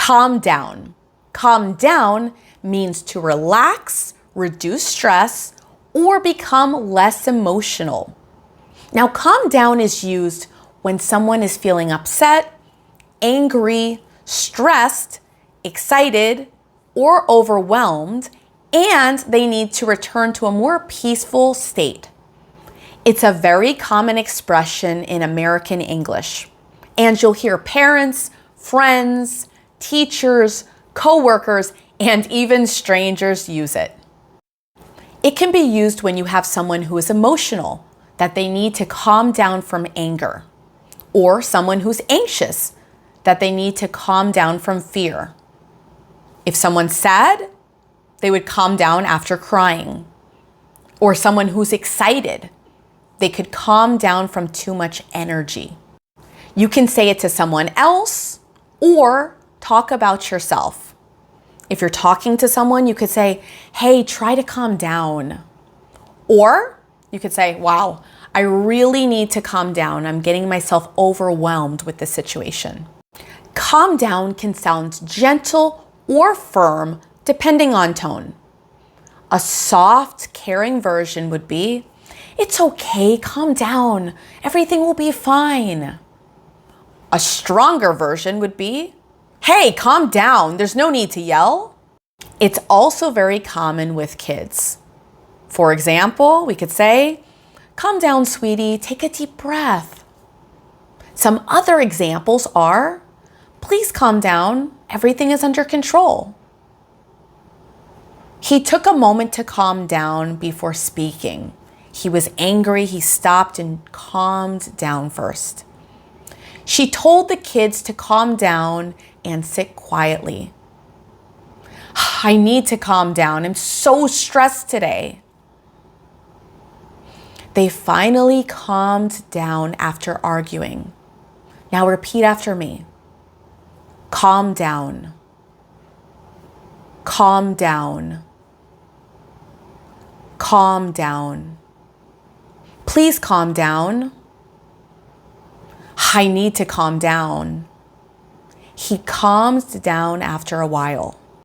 Calm down. Calm down means to relax, reduce stress, or become less emotional. Now, calm down is used when someone is feeling upset, angry, stressed, excited, or overwhelmed, and they need to return to a more peaceful state. It's a very common expression in American English, and you'll hear parents, friends, teachers, coworkers, and even strangers use it. It can be used when you have someone who is emotional, that they need to calm down from anger, or someone who's anxious, that they need to calm down from fear. If someone's sad, they would calm down after crying. Or someone who's excited, they could calm down from too much energy. You can say it to someone else or talk about yourself. If you're talking to someone, you could say, hey, try to calm down. Or you could say, wow, I really need to calm down. I'm getting myself overwhelmed with the situation. Calm down can sound gentle or firm depending on tone. A soft, caring version would be, it's okay, calm down. Everything will be fine. A stronger version would be, hey, calm down. There's no need to yell. It's also very common with kids. For example, we could say, calm down, sweetie, take a deep breath. Some other examples are, please calm down, everything is under control. He took a moment to calm down before speaking. He was angry, he stopped and calmed down first. She told the kids to calm down and sit quietly. I need to calm down, I'm so stressed today. They finally calmed down after arguing. Now repeat after me. Calm down. Calm down. Calm down. Please calm down. I need to calm down. He calmed down after a while.